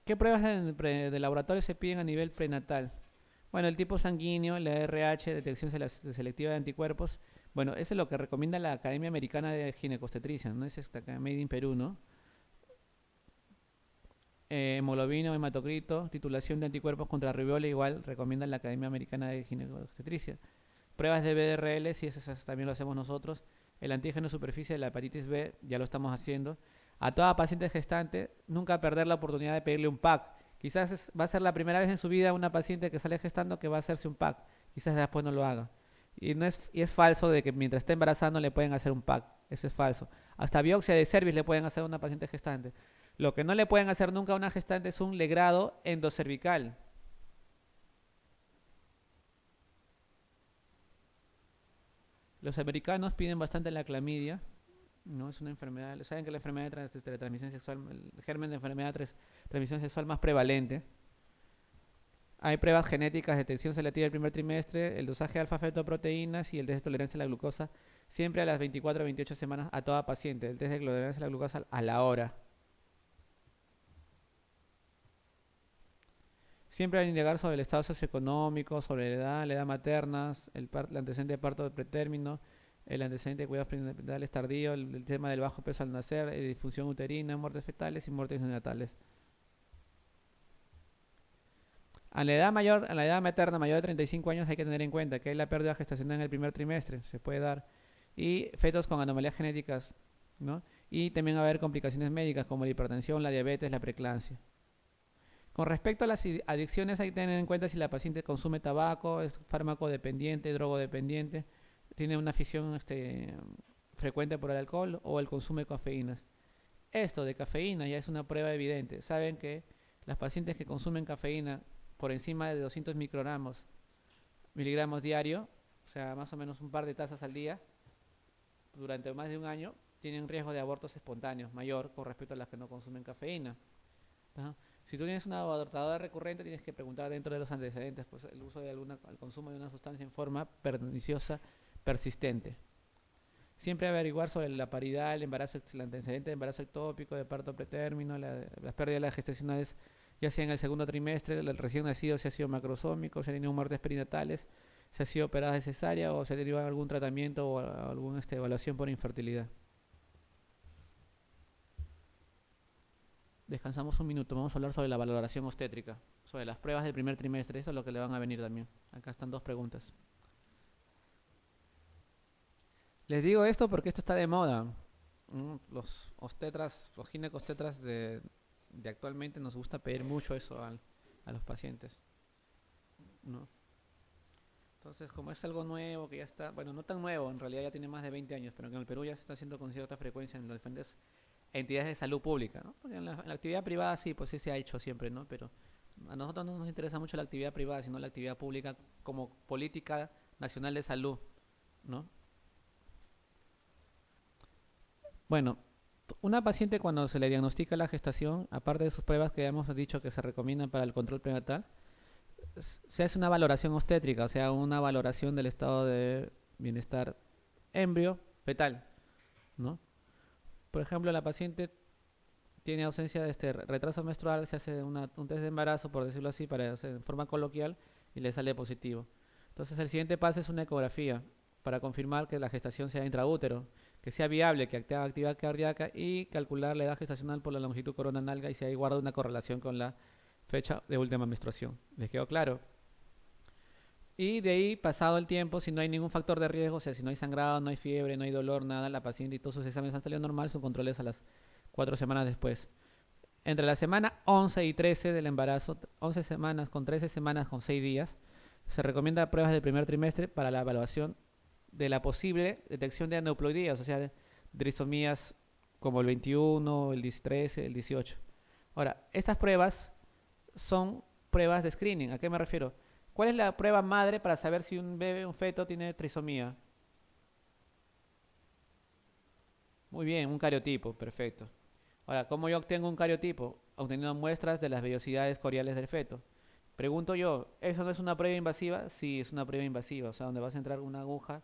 ¿Qué pruebas de laboratorio se piden a nivel prenatal? Bueno, el tipo sanguíneo, la RH, detección selectiva de anticuerpos. Bueno, eso es lo que recomienda la Academia Americana de Ginecobstetricia, ¿no? Es esta acá, Made in Perú, ¿no? Hemoglobina o hematocrito, titulación de anticuerpos contra rubiola, igual recomienda la Academia Americana de Ginecobstetricia. Pruebas de BDRL, si esas también lo hacemos nosotros. El antígeno superficie de la hepatitis B, ya lo estamos haciendo. A toda paciente gestante, nunca perder la oportunidad de pedirle un PAC. Quizás va a ser la primera vez en su vida una paciente que sale gestando que va a hacerse un PAC. Quizás después no lo haga. Y es falso de que mientras esté embarazando le pueden hacer un PAC. Eso es falso. Hasta biopsia de cervix le pueden hacer a una paciente gestante. Lo que no le pueden hacer nunca a una gestante es un legrado endocervical. Los americanos piden bastante la clamidia, ¿no? Es una enfermedad, saben que la enfermedad de transmisión sexual, el germen de enfermedad de transmisión sexual más prevalente. Hay pruebas genéticas de detección selectiva del primer trimestre, el dosaje de alfa-fetoproteínas y el test de tolerancia a la glucosa, siempre a las 24 o 28 semanas a toda paciente. El test de tolerancia a la glucosa a la hora. Siempre hay que indagar sobre el estado socioeconómico, sobre la edad materna, el antecedente de parto de pretérmino, el antecedente de cuidados prenatales tardíos, el tema del bajo peso al nacer, disfunción uterina, muertes fetales y muertes neonatales. A la edad materna mayor de 35 años hay que tener en cuenta que hay la pérdida gestacional en el primer trimestre, se puede dar, y fetos con anomalías genéticas, ¿no? Y también va a haber complicaciones médicas como la hipertensión, la diabetes, la preeclampsia. Con respecto a las adicciones, hay que tener en cuenta si la paciente consume tabaco, es fármaco dependiente, drogodependiente, tiene una afición frecuente por el alcohol o el consumo de cafeínas. Esto de cafeína ya es una prueba evidente. Saben que las pacientes que consumen cafeína por encima de 200 miligramos diario, o sea, más o menos un par de tazas al día, durante más de un año, tienen un riesgo de abortos espontáneos mayor con respecto a las que no consumen cafeína. ¿No? Si tú tienes una abortadora recurrente, tienes que preguntar dentro de los antecedentes, pues el uso de el consumo de una sustancia en forma perniciosa persistente. Siempre averiguar sobre la paridad, el embarazo, el antecedente de embarazo ectópico, de parto pretérmino, las pérdidas de las gestacionales, ya sea en el segundo trimestre, el recién nacido si ha sido macrosómico, si ha tenido muertes perinatales, si ha sido operada de cesárea o si ha tenido algún tratamiento o alguna evaluación por infertilidad. Descansamos un minuto, vamos a hablar sobre la valoración obstétrica, sobre las pruebas del primer trimestre, eso es lo que le van a venir también. Acá están dos preguntas. Les digo esto porque esto está de moda. Los obstetras, los ginecobstetras de actualmente nos gusta pedir mucho eso a los pacientes, ¿no? Entonces, como es algo nuevo, que ya está, bueno, no tan nuevo, en realidad ya tiene más de 20 años, pero que en el Perú ya se está haciendo con cierta frecuencia en las diferentes entidades de salud pública, ¿no? Porque en la actividad privada sí, pues sí se ha hecho siempre, ¿no? Pero a nosotros no nos interesa mucho la actividad privada, sino la actividad pública como política nacional de salud, ¿no? Bueno, una paciente cuando se le diagnostica la gestación, aparte de sus pruebas que ya hemos dicho que se recomiendan para el control prenatal, se hace una valoración obstétrica, o sea, una valoración del estado de bienestar embrio fetal, ¿no? Por ejemplo, la paciente tiene ausencia de este retraso menstrual, se hace un test de embarazo, por decirlo así, para hacer en forma coloquial, y le sale positivo. Entonces, el siguiente paso es una ecografía para confirmar que la gestación sea intraútero, que sea viable, que active actividad cardíaca y calcular la edad gestacional por la longitud corona nalga y si hay guarda una correlación con la fecha de última menstruación. ¿Les quedó claro? Y de ahí, pasado el tiempo, si no hay ningún factor de riesgo, o sea, si no hay sangrado, no hay fiebre, no hay dolor, nada, la paciente y todos sus exámenes han salido normal, su control es a las 4 semanas después. Entre la semana 11 y 13 del embarazo, 11 semanas con 13 semanas con 6 días, se recomienda pruebas del primer trimestre para la evaluación de la posible detección de aneuploidías, o sea, de trisomías como el 21, el 13, el 18. Ahora, estas pruebas son pruebas de screening. ¿A qué me refiero? ¿Cuál es la prueba madre para saber si un bebé, un feto, tiene trisomía? Muy bien, un cariotipo, perfecto. Ahora, ¿cómo yo obtengo un cariotipo? Obteniendo muestras de las vellosidades coriales del feto. Pregunto yo, ¿eso no es una prueba invasiva? Sí, es una prueba invasiva, o sea, donde vas a entrar una aguja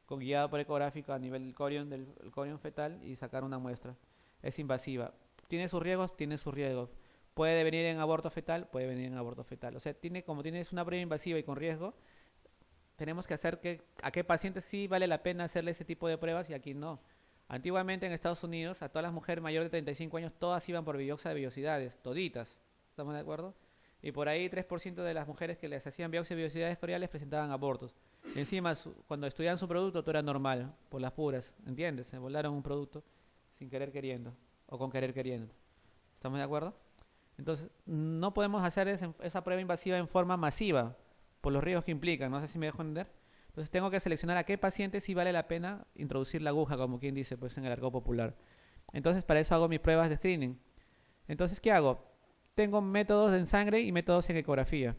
con guiada por ecográfico a nivel del corion fetal y sacar una muestra. Es invasiva. ¿Tiene sus riesgos? Tiene sus riesgos. ¿Puede venir en aborto fetal? Puede venir en aborto fetal. O sea, como tienes una prueba invasiva y con riesgo, tenemos que hacer a qué pacientes sí vale la pena hacerle ese tipo de pruebas y a quién no. Antiguamente en Estados Unidos, a todas las mujeres mayores de 35 años, todas iban por biopsia de vellosidades, toditas. ¿Estamos de acuerdo? Y por ahí 3% de las mujeres que les hacían biopsia de vellosidades coriales presentaban abortos. Y encima, cuando estudiaban su producto, todo era normal, por las puras, ¿entiendes? Se volaron un producto sin querer queriendo, o con querer queriendo. ¿Estamos de acuerdo? Entonces, no podemos hacer esa prueba invasiva en forma masiva, por los riesgos que implican, no sé si me dejo entender. Entonces tengo que seleccionar a qué paciente sí vale la pena introducir la aguja, como quien dice, pues en el argot popular. Entonces para eso hago mis pruebas de screening. Entonces, ¿qué hago? Tengo métodos en sangre y métodos en ecografía.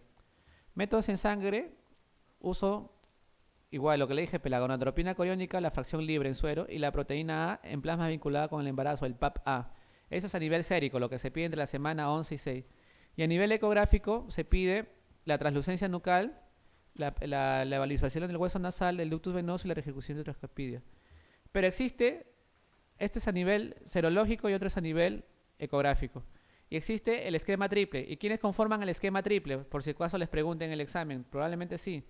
Métodos en sangre, uso igual lo que le dije, pelagonatropina coriónica, la fracción libre en suero y la proteína A en plasma vinculada con el embarazo, el PAP-A. Eso es a nivel sérico, lo que se pide entre la semana 11 y 6. Y a nivel ecográfico se pide la translucencia nucal, la visualización del hueso nasal, del ductus venoso y la ejecución de trascapidia. Pero este es a nivel serológico y otro es a nivel ecográfico. Y existe el esquema triple. ¿Y quiénes conforman el esquema triple? Por si acaso les pregunten en el examen. Probablemente sí.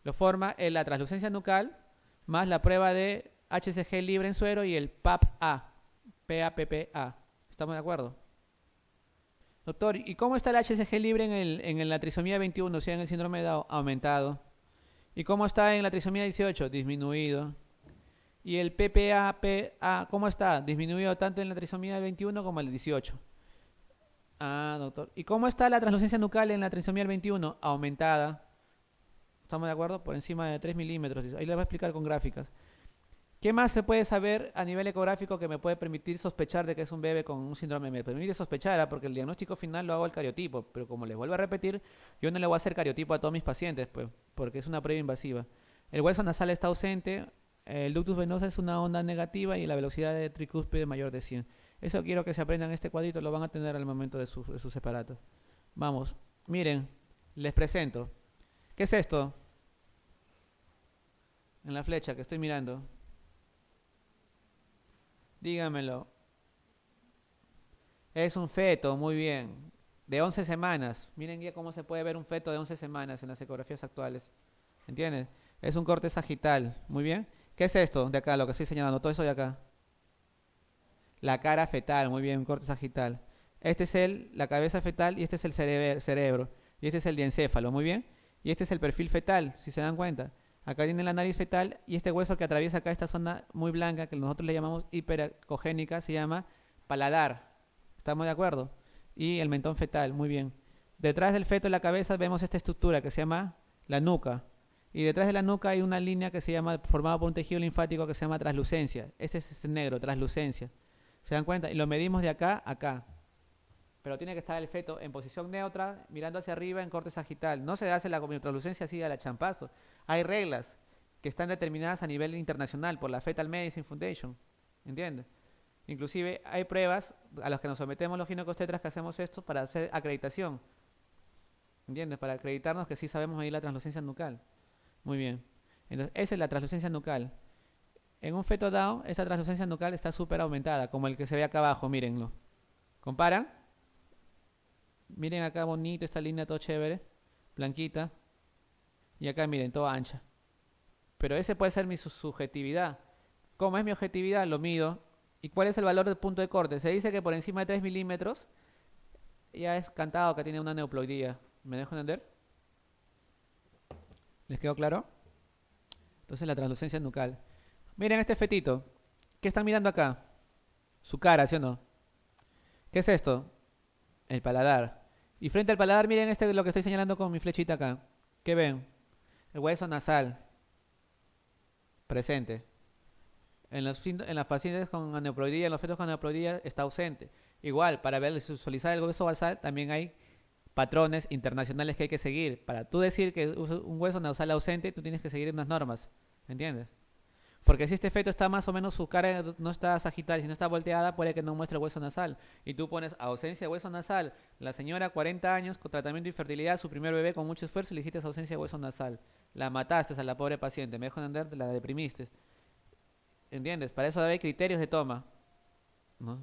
Lo forma la translucencia nucal más la prueba de HCG libre en suero y el PAP-A. PAPPA. ¿Estamos de acuerdo? Doctor, ¿y cómo está el HCG libre en la trisomía 21, o sea, en el síndrome de Down? Aumentado. ¿Y cómo está en la trisomía 18? Disminuido. ¿Y el PPA, cómo está? Disminuido tanto en la trisomía 21 como en el 18. Ah, doctor. ¿Y cómo está la translucencia nucal en la trisomía 21? Aumentada. ¿Estamos de acuerdo? Por encima de 3 milímetros. Ahí les voy a explicar con gráficas. ¿Qué más se puede saber a nivel ecográfico que me puede permitir sospechar de que es un bebé con un síndrome? Me permite sospechar, porque el diagnóstico final lo hago al cariotipo, pero como les vuelvo a repetir, yo no le voy a hacer cariotipo a todos mis pacientes, pues, porque es una prueba invasiva. El hueso nasal está ausente, el ductus venoso es una onda negativa y la velocidad de tricúspide mayor de 100. Eso quiero que se aprendan este cuadrito, lo van a tener al momento de sus separatos. Vamos, miren, les presento. ¿Qué es esto? En la flecha que estoy mirando. Dígamelo. Es un feto, muy bien. De 11 semanas. Miren ya cómo se puede ver un feto de 11 semanas en las ecografías actuales. ¿Entiendes? Es un corte sagital. Muy bien. ¿Qué es esto de acá, lo que estoy señalando? Todo eso de acá. La cara fetal, muy bien, un corte sagital. Este es la cabeza fetal y este es el cerebro. Y este es el diencéfalo, muy bien. Y este es el perfil fetal, si se dan cuenta. Acá tiene la nariz fetal y este hueso que atraviesa acá esta zona muy blanca, que nosotros le llamamos hiperacogénica, se llama paladar. ¿Estamos de acuerdo? Y el mentón fetal, muy bien. Detrás del feto en la cabeza vemos esta estructura que se llama la nuca. Y detrás de la nuca hay una línea que se llama, formada por un tejido linfático que se llama translucencia. Ese es ese negro, translucencia. ¿Se dan cuenta? Y lo medimos de acá a acá. Pero tiene que estar el feto en posición neutra, mirando hacia arriba en corte sagital. No se hace la translucencia así a la champazo. Hay reglas que están determinadas a nivel internacional por la Fetal Medicine Foundation. ¿Entiendes? Inclusive hay pruebas a las que nos sometemos los ginecostetras que hacemos esto para hacer acreditación. ¿Entiendes? Para acreditarnos que sí sabemos medir la translucencia nucal. Muy bien. Entonces, esa es la translucencia nucal. En un feto Down, esa translucencia nucal está súper aumentada, como el que se ve acá abajo, mírenlo. ¿Comparan? Miren acá bonito, esta línea todo chévere, blanquita. Y acá miren, toda ancha. Pero ese puede ser mi subjetividad. ¿Cómo es mi objetividad? Lo mido. ¿Y cuál es el valor del punto de corte? Se dice que por encima de 3 milímetros ya es cantado que tiene una neoploidía. ¿Me dejo entender? ¿Les quedó claro? Entonces la translucencia nucal. Miren este fetito. ¿Qué están mirando acá? Su cara, ¿sí o no? ¿Qué es esto? El paladar. Y frente al paladar, miren lo que estoy señalando con mi flechita acá. ¿Qué ven? El hueso nasal. Presente. En las pacientes con aneuploidía, en los fetos con aneuploidía, está ausente. Igual, para visualizar el hueso basal, también hay patrones internacionales que hay que seguir. Para tú decir que un hueso nasal ausente, tú tienes que seguir unas normas. ¿Entiendes? Porque si este feto está más o menos, su cara no está sagital, si no está volteada, puede que no muestre el hueso nasal. Y tú pones ausencia de hueso nasal. La señora, 40 años, con tratamiento de infertilidad, su primer bebé con mucho esfuerzo, y le dijiste ausencia de hueso nasal. La mataste a la pobre paciente, me dejo entender, la deprimiste. ¿Entiendes? Para eso debe haber criterios de toma, ¿no?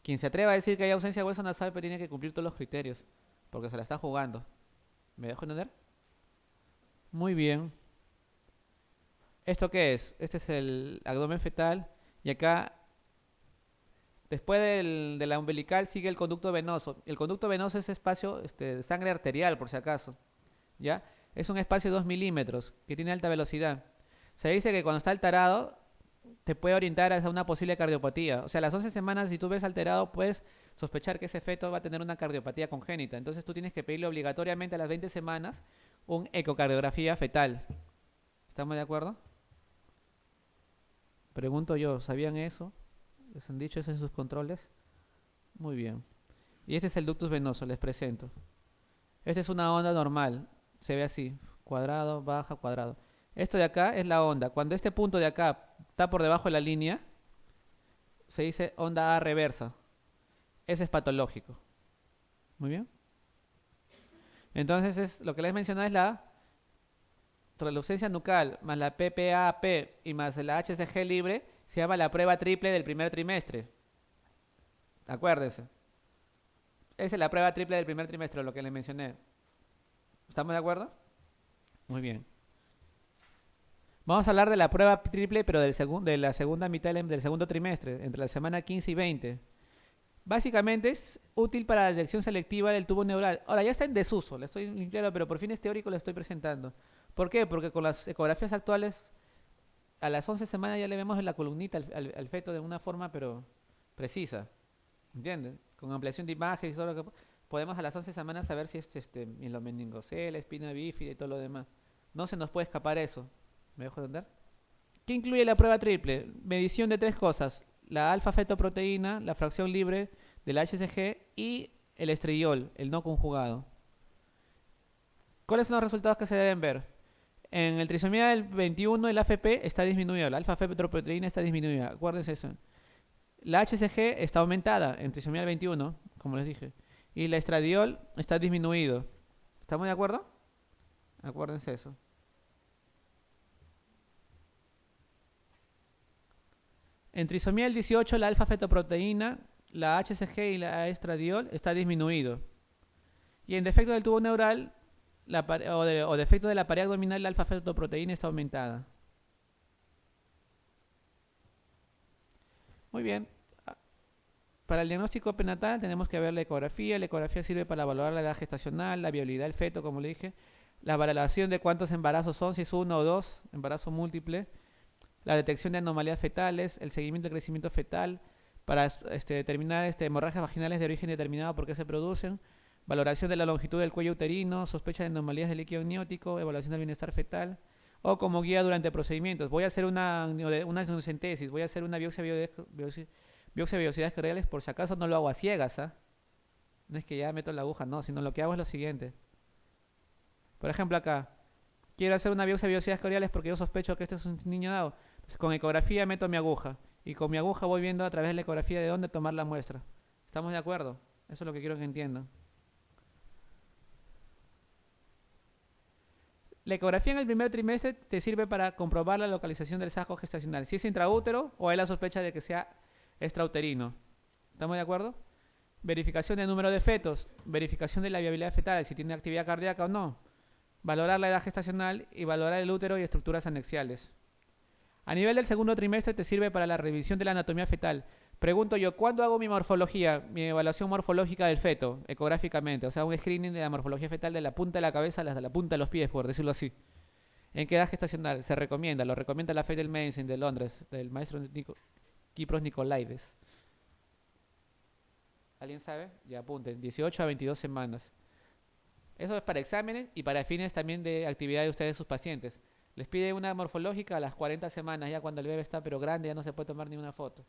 Quien se atreva a decir que hay ausencia de hueso nasal, pero tiene que cumplir todos los criterios, porque se la está jugando. ¿Me dejo entender? Muy bien. ¿Esto qué es? Este es el abdomen fetal. Y acá, después de la umbilical, sigue el conducto venoso. El conducto venoso es espacio de sangre arterial, por si acaso. ¿Ya? Es un espacio de 2 milímetros que tiene alta velocidad. Se dice que cuando está alterado, te puede orientar hacia una posible cardiopatía. O sea, a las 11 semanas, si tú ves alterado, puedes sospechar que ese feto va a tener una cardiopatía congénita. Entonces tú tienes que pedirle obligatoriamente a las 20 semanas un ecocardiografía fetal. ¿Estamos de acuerdo? Pregunto yo, ¿sabían eso? ¿Les han dicho eso en sus controles? Muy bien. Y este es el ductus venoso, les presento. Esta es una onda normal, se ve así, cuadrado, baja, cuadrado. Esto de acá es la onda. Cuando este punto de acá está por debajo de la línea, se dice onda A reversa. Ese es patológico. Muy bien. Entonces lo que les mencioné es la translucencia nucal más la PPAP y más la HCG libre, se llama la prueba triple del primer trimestre. Acuérdense. Esa es la prueba triple del primer trimestre, lo que les mencioné. ¿Estamos de acuerdo? Muy bien. Vamos a hablar de la prueba triple, pero de la segunda mitad del segundo trimestre, entre la semana 15 y 20. Básicamente es útil para la detección selectiva del tubo neural. Ahora ya está en desuso, le estoy limpiando, pero por fines teóricos le estoy presentando. ¿Por qué? Porque con las ecografías actuales, a las 11 semanas ya le vemos en la columnita al feto de una forma, pero precisa. ¿Entiendes? Con ampliación de imágenes y todo lo que podemos a las 11 semanas saber si es mielomeningocele, espina bífida y todo lo demás. No se nos puede escapar eso. ¿Me dejo entender? ¿Qué incluye la prueba triple? Medición de tres cosas: la alfa-fetoproteína, la fracción libre del HCG y el estridiol, el no conjugado. ¿Cuáles son los resultados que se deben ver? En el trisomía del 21 el AFP está disminuido, la alfa-fetoproteína está disminuida, acuérdense eso. La HCG está aumentada en trisomía del 21, como les dije, y la estradiol está disminuido. ¿Estamos de acuerdo? Acuérdense eso. En trisomía del 18 la alfa-fetoproteína, la HCG y la estradiol está disminuido. Y en defecto del tubo neural o defecto de la pared abdominal, la alfa-fetoproteína está aumentada. Muy bien. Para el diagnóstico prenatal tenemos que ver la ecografía. La ecografía sirve para valorar la edad gestacional, la viabilidad del feto, como le dije, la valoración de cuántos embarazos son, si es uno o dos, embarazo múltiple, la detección de anomalías fetales, el seguimiento del crecimiento fetal, para determinar hemorragias vaginales de origen determinado por qué se producen, valoración de la longitud del cuello uterino, sospecha de anomalías del líquido amniótico, evaluación del bienestar fetal, o como guía durante procedimientos. Voy a hacer una amniocentesis, voy a hacer una biopsia de velocidades cardiales, por si acaso no lo hago a ciegas, ¿ah? No es que ya meto la aguja, no, sino lo que hago es lo siguiente. Por ejemplo acá, quiero hacer una biopsia de velocidades cardiales porque yo sospecho que este es un niño dado. Entonces con ecografía meto mi aguja, y con mi aguja voy viendo a través de la ecografía de dónde tomar la muestra. ¿Estamos de acuerdo? Eso es lo que quiero que entiendan. La ecografía en el primer trimestre te sirve para comprobar la localización del saco gestacional, si es intraútero o hay la sospecha de que sea extrauterino. ¿Estamos de acuerdo? Verificación del número de fetos, verificación de la viabilidad fetal, si tiene actividad cardíaca o no, valorar la edad gestacional y valorar el útero y estructuras anexiales. A nivel del segundo trimestre te sirve para la revisión de la anatomía fetal. Pregunto yo, ¿cuándo hago mi morfología, mi evaluación morfológica del feto, ecográficamente? O sea, un screening de la morfología fetal de la punta de la cabeza hasta la punta de los pies, por decirlo así. ¿En qué edad gestacional? Se recomienda, lo recomienda la Fetal Medicine de Londres, del maestro Kipros Nicolaides. ¿Alguien sabe? Ya apunten, 18 a 22 semanas. Eso es para exámenes y para fines también de actividad de ustedes, sus pacientes. Les pide una morfológica a las 40 semanas, ya cuando el bebé está pero grande, ya no se puede tomar ni una foto.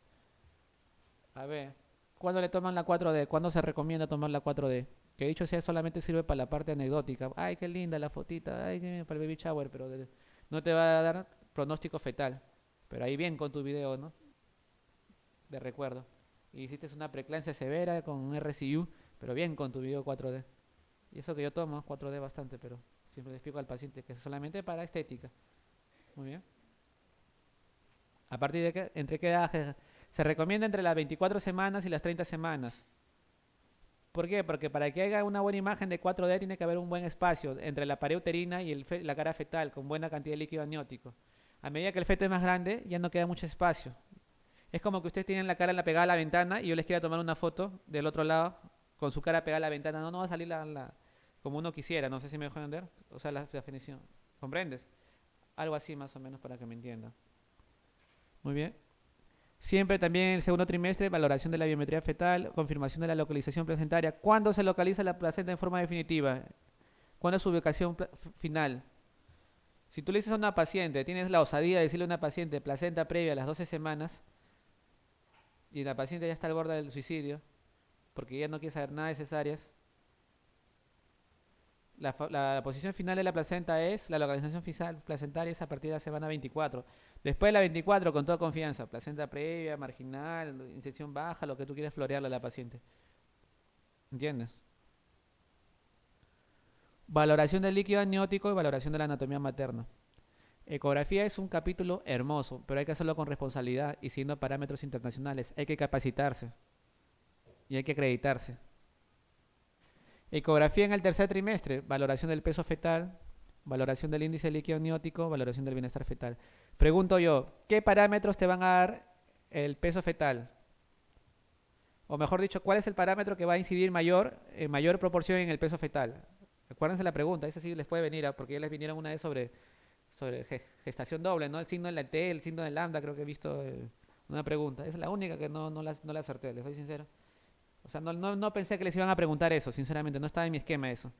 A ver, ¿cuándo le toman la 4D? ¿Cuándo se recomienda tomar la 4D? Que dicho sea, solamente sirve para la parte anecdótica. Ay, qué linda la fotita, ay, qué para el baby shower, pero no te va a dar pronóstico fetal. Pero ahí bien con tu video, ¿no? De recuerdo. Y hiciste una preeclampsia severa con un RCU, pero bien con tu video 4D. Y eso que yo tomo 4D bastante, pero siempre le explico al paciente que es solamente para estética. Muy bien. A partir de que, ¿entre qué edad Se recomienda entre las 24 semanas y las 30 semanas. ¿Por qué? Porque para que haya una buena imagen de 4D tiene que haber un buen espacio entre la pared uterina y la cara fetal, con buena cantidad de líquido amniótico. A medida que el feto es más grande, ya no queda mucho espacio. Es como que ustedes tienen la cara pegada a la ventana y yo les quiera tomar una foto del otro lado con su cara pegada a la ventana. No, no va a salir como uno quisiera. No sé si me dejo entender. O sea, la definición. ¿Comprendes? Algo así más o menos para que me entiendan. Muy bien. Siempre también en el segundo trimestre, valoración de la biometría fetal, confirmación de la localización placentaria. ¿Cuándo se localiza la placenta en forma definitiva? ¿Cuándo es su ubicación final? Si tú le dices a una paciente, tienes la osadía de decirle a una paciente placenta previa a las 12 semanas y la paciente ya está al borde del suicidio porque ya no quiere saber nada de cesáreas, la posición final de la placenta es, la localización placentaria es a partir de la semana 24. Después de la 24, con toda confianza, placenta previa, marginal, inyección baja, lo que tú quieras florearle a la paciente. ¿Entiendes? Valoración del líquido amniótico y valoración de la anatomía materna. Ecografía es un capítulo hermoso, pero hay que hacerlo con responsabilidad y siguiendo parámetros internacionales. Hay que capacitarse y hay que acreditarse. Ecografía en el tercer trimestre, valoración del peso fetal, valoración del índice líquido amniótico, valoración del bienestar fetal. Pregunto yo, ¿qué parámetros te van a dar el peso fetal? O mejor dicho, ¿cuál es el parámetro que va a incidir en mayor proporción en el peso fetal? Acuérdense la pregunta, esa sí les puede venir, porque ya les vinieron una vez sobre gestación doble, ¿no? El signo de la T, el signo de lambda, creo que he visto una pregunta. Esa es la única que no la acerté, les soy sincero. O sea, no pensé que les iban a preguntar eso, sinceramente, no estaba en mi esquema eso.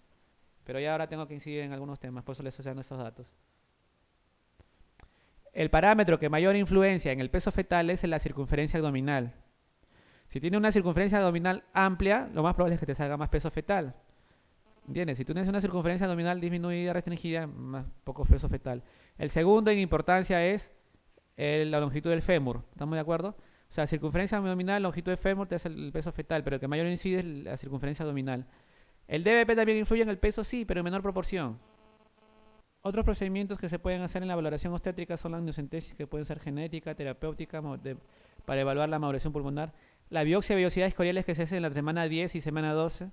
Pero ya ahora tengo que incidir en algunos temas, por eso les estoy dando estos datos. El parámetro que mayor influencia en el peso fetal es la circunferencia abdominal. Si tiene una circunferencia abdominal amplia, lo más probable es que te salga más peso fetal. ¿Entiendes? Si tú tienes una circunferencia abdominal disminuida, restringida, más poco peso fetal. El segundo en importancia es la longitud del fémur. ¿Estamos de acuerdo? O sea, circunferencia abdominal, longitud de fémur te hace el peso fetal, pero el que mayor incide es la circunferencia abdominal. ¿El DBP también influye en el peso? Sí, pero en menor proporción. Otros procedimientos que se pueden hacer en la valoración obstétrica son la amniocentesis, que pueden ser genética, terapéutica, para evaluar la maduración pulmonar. La biopsia de vellosidades escoriales que se hace en la semana 10 y semana 12.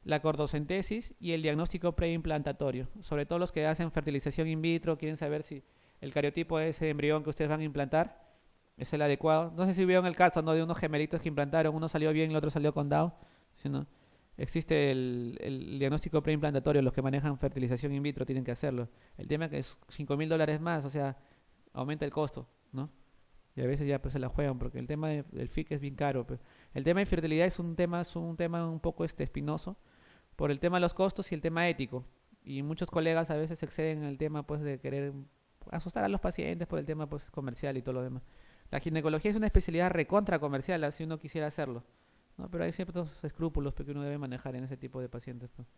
La cordocentesis y el diagnóstico preimplantatorio. Sobre todo los que hacen fertilización in vitro, quieren saber si el cariotipo de ese embrión que ustedes van a implantar es el adecuado. No sé si vieron el caso, ¿no?, de unos gemelitos que implantaron, uno salió bien y el otro salió con Down. ¿Sí?, existe el diagnóstico preimplantatorio, los que manejan fertilización in vitro tienen que hacerlo. El tema es que es $5,000 más, o sea, aumenta el costo, ¿no? Y a veces ya pues se la juegan porque el tema del FIC es bien caro. Pues. El tema de infertilidad es un tema un poco espinoso por el tema de los costos y el tema ético. Y muchos colegas a veces exceden en el tema pues de querer asustar a los pacientes por el tema pues comercial y todo lo demás. La ginecología es una especialidad recontra comercial, si uno quisiera hacerlo, ¿no? Pero hay ciertos escrúpulos que uno debe manejar en ese tipo de pacientes. Pues.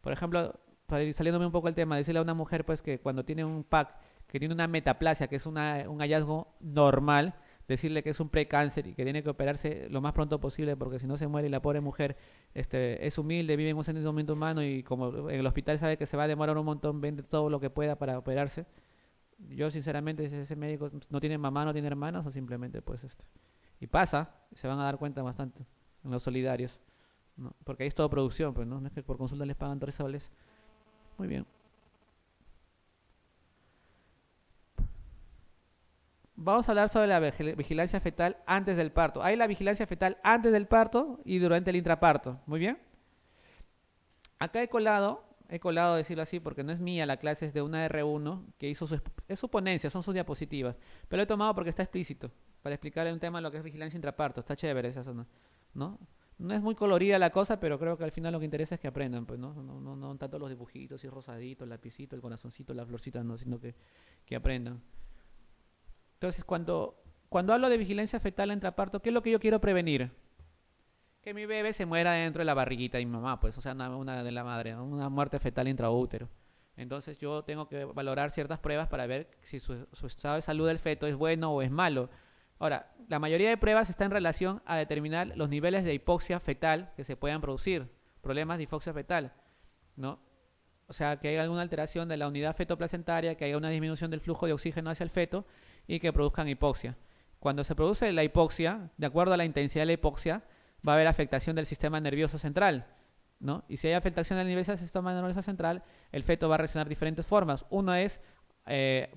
Por ejemplo, para ir saliéndome un poco el tema, decirle a una mujer pues que cuando tiene un PAC, que tiene una metaplasia, que es un hallazgo normal, decirle que es un precáncer y que tiene que operarse lo más pronto posible porque si no se muere y la pobre mujer es humilde, vive en un sentimiento humano y como en el hospital sabe que se va a demorar un montón, vende todo lo que pueda para operarse. Yo sinceramente, si ese médico no tiene mamá, no tiene hermanas o simplemente pues y pasa, se van a dar cuenta bastante en los solidarios, ¿no? Porque ahí es todo producción, pues no es que por consulta les pagan 3 soles. Muy bien. Vamos a hablar sobre la vigilancia fetal antes del parto. Hay la vigilancia fetal antes del parto y durante el intraparto. Muy bien. Acá he colado decirlo así porque no es mía la clase, es de una R1 que hizo es su ponencia, son sus diapositivas. Pero lo he tomado porque está explícito, para explicarle un tema de lo que es vigilancia intraparto. Está chévere esa zona, ¿no? No es muy colorida la cosa, pero creo que al final lo que interesa es que aprendan, pues, ¿no? No tanto los dibujitos y rosaditos, el lapicito, el corazoncito, la florcita, no, sino que aprendan. Entonces, cuando hablo de vigilancia fetal intraparto, ¿qué es lo que yo quiero prevenir? Que mi bebé se muera dentro de la barriguita de mi mamá, pues, o sea, una de la madre, ¿no? Una muerte fetal intraútero. Entonces, yo tengo que valorar ciertas pruebas para ver si su estado de salud del feto es bueno o es malo. Ahora, la mayoría de pruebas está en relación a determinar los niveles de hipoxia fetal que se puedan producir, problemas de hipoxia fetal, ¿no? O sea, que haya alguna alteración de la unidad fetoplacentaria, que haya una disminución del flujo de oxígeno hacia el feto y que produzcan hipoxia. cuando se produce la hipoxia, de acuerdo a la intensidad de la hipoxia, va a haber afectación del sistema nervioso central, ¿no? Y si hay afectación del sistema nervioso central, el feto va a reaccionar de diferentes formas. Uno es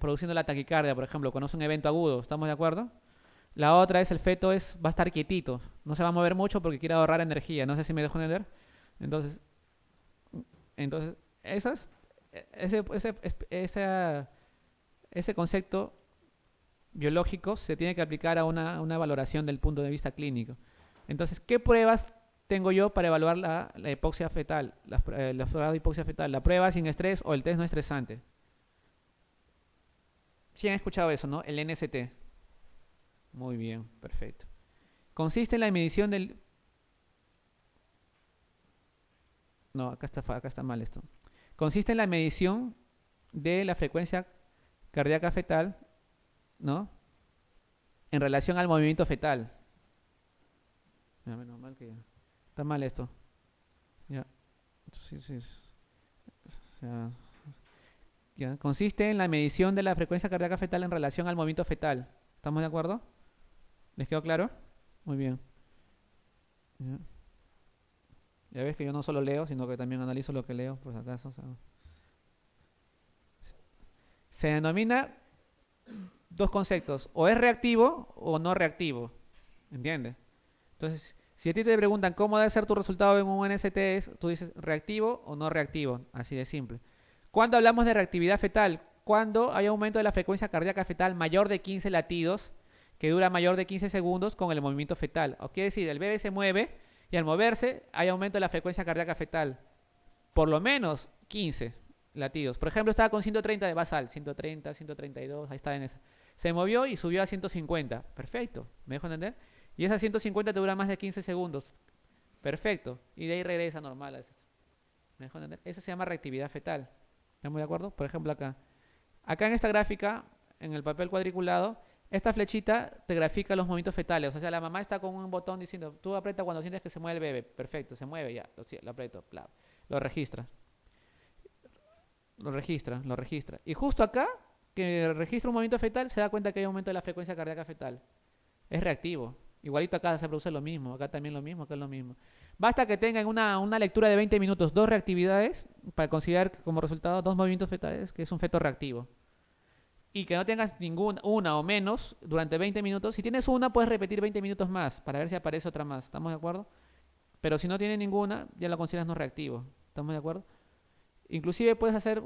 produciendo la taquicardia, por ejemplo, cuando es un evento agudo, ¿estamos de acuerdo? La otra es el feto va a estar quietito, no se va a mover mucho porque quiere ahorrar energía, no sé si me dejo entender. Entonces, entonces esas, ese, ese, esa- ese concepto biológico se tiene que aplicar a una valoración del punto de vista clínico. Entonces, ¿qué pruebas tengo yo para evaluar la hipoxia fetal, la prueba de hipoxia fetal? La prueba sin estrés o el test no estresante. Sí han escuchado eso, ¿no? El NST. Muy bien, perfecto. Consiste en la medición del... No, acá está mal esto. Consiste en la medición de la frecuencia cardíaca fetal, ¿no? En relación al movimiento fetal. Ya, menos mal que ya. Está mal esto. Ya. Sí, sí. O sea, ya. Consiste en la medición de la frecuencia cardíaca fetal en relación al movimiento fetal. ¿Estamos de acuerdo? ¿Les quedó claro? Muy bien. Ya. Ya ves que yo no solo leo, sino que también analizo lo que leo, por si acaso. O sea. Se denomina dos conceptos, o es reactivo o no reactivo. ¿Entiendes? Entonces, si a ti te preguntan cómo debe ser tu resultado en un NST, tú dices reactivo o no reactivo, así de simple. ¿Cuándo hablamos de reactividad fetal? Cuando hay aumento de la frecuencia cardíaca fetal mayor de 15 latidos, que dura mayor de 15 segundos con el movimiento fetal. O quiere decir, el bebé se mueve y al moverse hay aumento de la frecuencia cardíaca fetal. Por lo menos 15 latidos. Por ejemplo, estaba con 130 de basal, 130, 132, ahí está en esa. Se movió y subió a 150. Perfecto, ¿me dejo entender? Y esa 150 te dura más de 15 segundos. Perfecto. Y de ahí regresa normal. ¿Me dejo entender? Eso se llama reactividad fetal. ¿Estamos de acuerdo? Por ejemplo, acá. Acá en esta gráfica, en el papel cuadriculado, esta flechita te grafica los movimientos fetales. O sea, la mamá está con un botón diciendo, tú aprieta cuando sientes que se mueve el bebé. Perfecto, se mueve ya. Lo aprieto. Bla. Lo registra. Lo registra. Y justo acá, que registra un movimiento fetal, se da cuenta que hay aumento de la frecuencia cardíaca fetal. Es reactivo. Igualito acá se produce lo mismo, acá también lo mismo, acá es lo mismo. Basta que tengan una lectura de 20 minutos, dos reactividades, para considerar como resultado dos movimientos fetales, que es un feto reactivo. Y que no tengas ninguna, una o menos, durante 20 minutos. Si tienes una, puedes repetir 20 minutos más, para ver si aparece otra más. ¿Estamos de acuerdo? Pero si no tiene ninguna, ya lo consideras no reactivo. ¿Estamos de acuerdo? Inclusive puedes hacer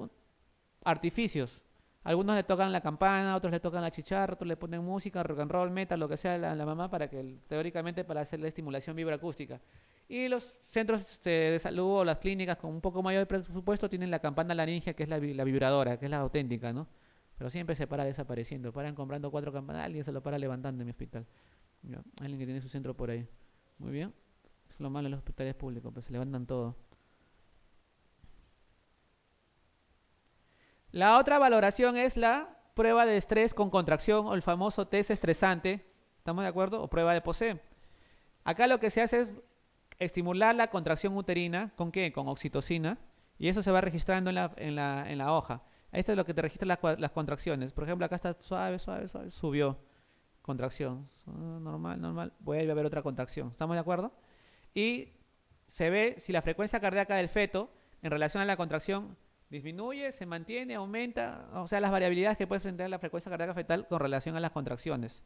artificios. Algunos le tocan la campana, otros le tocan la chicharra, otros le ponen música, rock and roll, metal, lo que sea la mamá para que teóricamente para hacer la estimulación vibroacústica. Y los centros de salud o las clínicas con un poco mayor de presupuesto tienen la campana laringe, que es la vibradora, que es la auténtica, ¿no? Pero siempre se para desapareciendo. Paran comprando 4 campanas, alguien se lo para levantando en mi hospital. ¿Ya? Alguien que tiene su centro por ahí. Muy bien. Eso es lo malo en los hospitales públicos, pues se levantan todo. La otra valoración es la prueba de estrés con contracción o el famoso test estresante. ¿Estamos de acuerdo? O prueba de Posee. Acá lo que se hace es estimular la contracción uterina. ¿Con qué? Con oxitocina. Y eso se va registrando en la hoja. Esto es lo que te registra las contracciones. Por ejemplo, acá está suave, suave, suave. Subió. Contracción. Normal, normal. Vuelve a haber otra contracción. ¿Estamos de acuerdo? Y se ve si la frecuencia cardíaca del feto en relación a la contracción disminuye, se mantiene, aumenta, o sea, las variabilidades que puede tener la frecuencia cardíaca fetal con relación a las contracciones,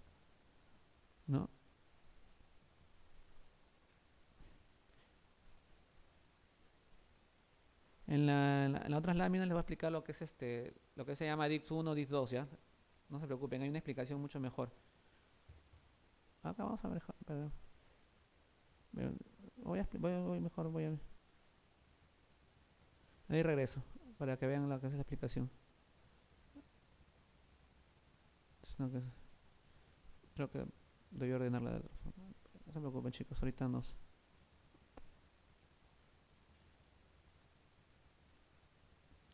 ¿no? En las otras láminas les voy a explicar lo que es lo que se llama DIX1, DIX2, ¿ya? No se preocupen, hay una explicación mucho mejor. Acá vamos a ver, perdón. Voy a ahí regreso para que vean lo que es la explicación. Creo que debí ordenarla de otra forma. No se preocupen, chicos, ahorita nos...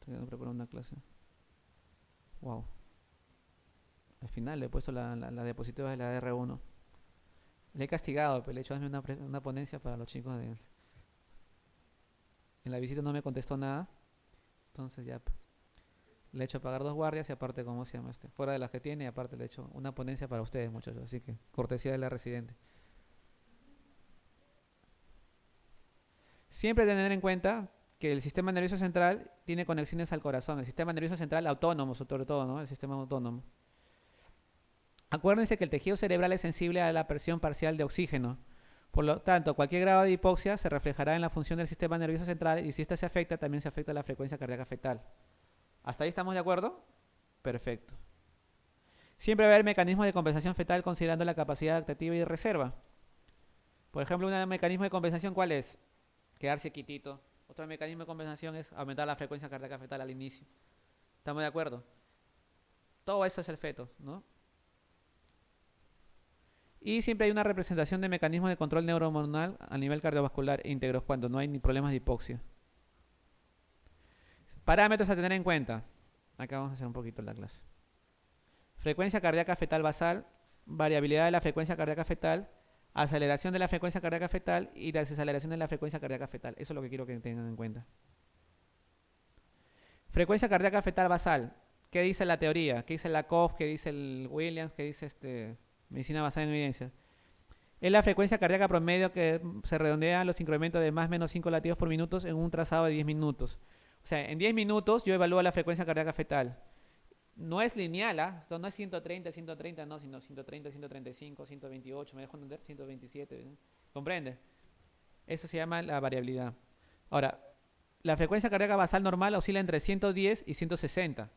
Estoy preparando una clase. Wow. Al final le he puesto la diapositiva de la R1. Le he castigado, pero le he hecho una ponencia para los chicos de... En la visita no me contestó nada. Entonces ya... Le he hecho pagar 2 guardias y aparte, ¿cómo se llama este? Fuera de las que tiene y aparte le he hecho una ponencia para ustedes, muchachos. Así que, cortesía de la residente. Siempre tener en cuenta que el sistema nervioso central tiene conexiones al corazón. El sistema nervioso central autónomo, sobre todo, ¿no? El sistema autónomo. Acuérdense que el tejido cerebral es sensible a la presión parcial de oxígeno. Por lo tanto, cualquier grado de hipoxia se reflejará en la función del sistema nervioso central y si ésta se afecta, también se afecta la frecuencia cardíaca fetal. ¿Hasta ahí estamos de acuerdo? Perfecto. Siempre va a haber mecanismos de compensación fetal considerando la capacidad adaptativa y reserva. Por ejemplo, un mecanismo de compensación, ¿cuál es? Quedarse quietito. Otro mecanismo de compensación es aumentar la frecuencia cardíaca fetal al inicio. ¿Estamos de acuerdo? Todo eso es el feto, ¿no? Y siempre hay una representación de mecanismos de control neurohormonal a nivel cardiovascular íntegros cuando no hay ni problemas de hipoxia. Parámetros a tener en cuenta. Acá vamos a hacer un poquito la clase. Frecuencia cardíaca fetal basal, variabilidad de la frecuencia cardíaca fetal, aceleración de la frecuencia cardíaca fetal y desaceleración de la frecuencia cardíaca fetal. Eso es lo que quiero que tengan en cuenta. Frecuencia cardíaca fetal basal. ¿Qué dice la teoría? ¿Qué dice la Koch? ¿Qué dice el Williams? ¿Qué dice medicina basada en evidencia? Es la frecuencia cardíaca promedio que se redondea los incrementos de más o menos 5 latidos por minuto en un trazado de 10 minutos. O sea, en 10 minutos yo evalúo la frecuencia cardíaca fetal. No es lineal, ¿ah? No es 130, 130, no, sino 130, 135, 128, ¿me dejo entender? 127, ¿no? ¿Comprende? Eso se llama la variabilidad. Ahora, la frecuencia cardíaca basal normal oscila entre 110 y 160.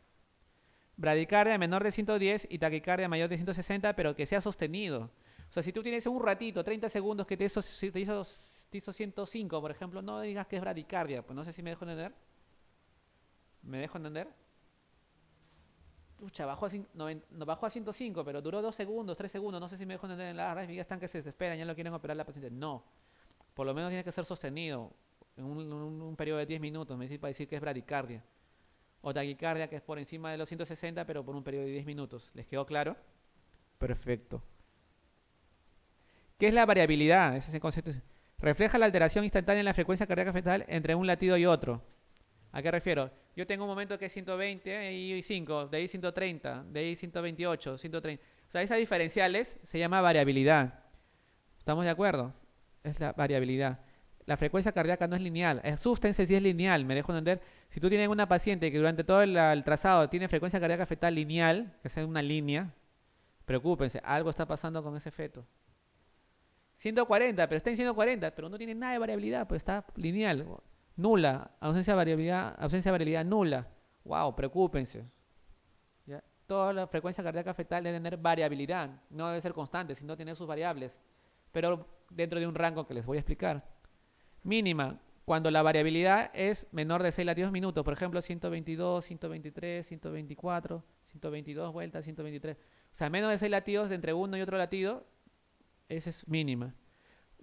Bradicardia menor de 110 y taquicardia mayor de 160, pero que sea sostenido. O sea, si tú tienes un ratito, 30 segundos que te hizo 105, por ejemplo, no digas que es bradicardia. Pues no sé si me dejo entender. ¿Me dejo entender? Pucha, bajó a 105, pero duró 2 segundos, 3 segundos. No sé si me dejo entender en la RAF y ya están que se desesperan, ya lo quieren operar la paciente. No. Por lo menos tiene que ser sostenido en un periodo de 10 minutos, me dice, para decir que es bradicardia. O taquicardia, que es por encima de los 160, pero por un periodo de 10 minutos. ¿Les quedó claro? Perfecto. ¿Qué es la variabilidad? Ese es el concepto. Refleja la alteración instantánea en la frecuencia cardíaca fetal entre un latido y otro. ¿A qué refiero? Yo tengo un momento que es 120 y 5, de ahí 130, de ahí 128, 130. O sea, esas diferenciales se llama variabilidad. ¿Estamos de acuerdo? Es la variabilidad. La frecuencia cardíaca no es lineal. Asústense si es lineal, me dejo entender. Si tú tienes una paciente que durante todo el trazado tiene frecuencia cardíaca fetal lineal, que sea una línea, preocúpense, algo está pasando con ese feto. 140, pero está en 140, pero no tiene nada de variabilidad, pues está lineal. Nula, ausencia de variabilidad nula. Wow, preocúpense. ¿Ya? Toda la frecuencia cardíaca fetal debe tener variabilidad, no debe ser constante, sino tener sus variables, pero dentro de un rango que les voy a explicar. Mínima, cuando la variabilidad es menor de 6 latidos minutos, por ejemplo, 122, 123, 124, 122 vueltas, 123. O sea, menos de 6 latidos de entre uno y otro latido, esa es mínima.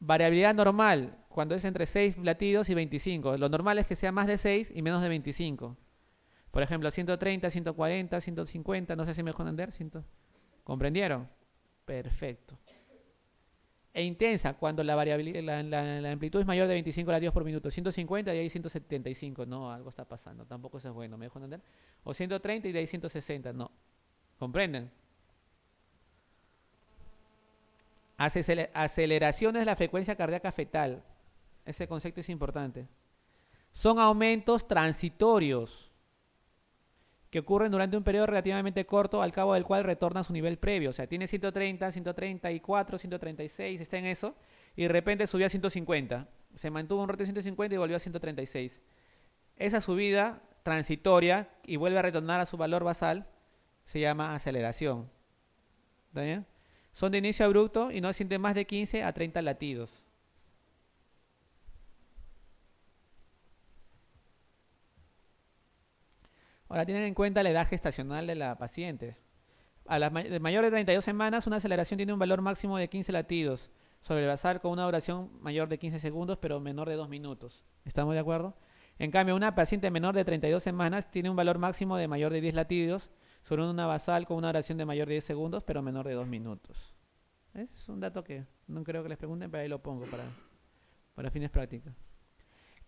Variabilidad normal, cuando es entre 6 latidos y 25. Lo normal es que sea más de 6 y menos de 25. Por ejemplo, 130, 140, 150, no sé si me dejo entender. ¿Comprendieron? Perfecto. E intensa, cuando la variabilidad, la amplitud es mayor de 25 latidos por minuto. 150 y de ahí 175. No, algo está pasando. Tampoco eso es bueno, ¿me dejo entender? O 130 y de ahí 160. No. ¿Comprenden? Aceleraciones de la frecuencia cardíaca fetal. Ese concepto es importante. Son aumentos transitorios que ocurren durante un periodo relativamente corto al cabo del cual retorna a su nivel previo. O sea, tiene 130, 134, 136, está en eso, y de repente subió a 150. Se mantuvo un rato en 150 y volvió a 136. Esa subida transitoria y vuelve a retornar a su valor basal se llama aceleración. ¿Está bien? Son de inicio abrupto y no ascienden más de 15 a 30 latidos. Ahora tienen en cuenta la edad gestacional de la paciente. A las mayor de 32 semanas, una aceleración tiene un valor máximo de 15 latidos sobre el basal con una duración mayor de 15 segundos, pero menor de 2 minutos. ¿Estamos de acuerdo? En cambio, una paciente menor de 32 semanas tiene un valor máximo de mayor de 10 latidos sobre una basal con una duración de mayor de 10 segundos, pero menor de 2 minutos. Es un dato que no creo que les pregunten, pero ahí lo pongo para fines prácticos.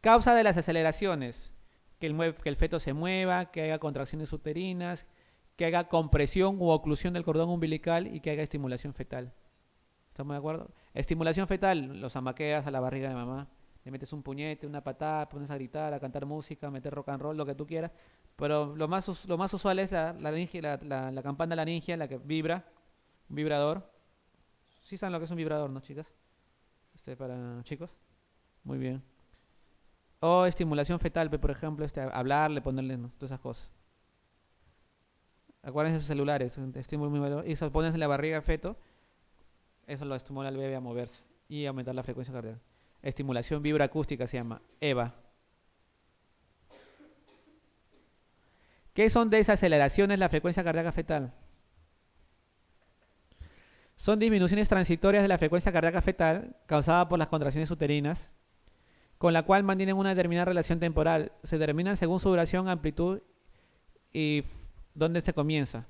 Causa de las aceleraciones. que el feto se mueva, que haga contracciones uterinas, que haga compresión u oclusión del cordón umbilical y que haga estimulación fetal. ¿Estamos de acuerdo? Estimulación fetal, los amaqueas a la barriga de mamá, le metes un puñete, una patada, pones a gritar, a cantar música, a meter rock and roll, lo que tú quieras, pero lo más usual es la campana laringia, la que vibra, un vibrador. ¿Sí saben lo que es un vibrador, no, chicas? Para chicos. Muy bien. O estimulación fetal, por ejemplo, hablarle, ponerle, ¿no? Todas esas cosas. Acuérdense de sus celulares, estímulo muy malo. Y eso pones en la barriga del feto, eso lo estimula al bebé a moverse y aumentar la frecuencia cardíaca. Estimulación vibroacústica se llama EVA. ¿Qué son desaceleraciones la frecuencia cardíaca fetal? Son disminuciones transitorias de la frecuencia cardíaca fetal causada por las contracciones uterinas, con la cual mantienen una determinada relación temporal. Se determinan según su duración, amplitud y dónde se comienza.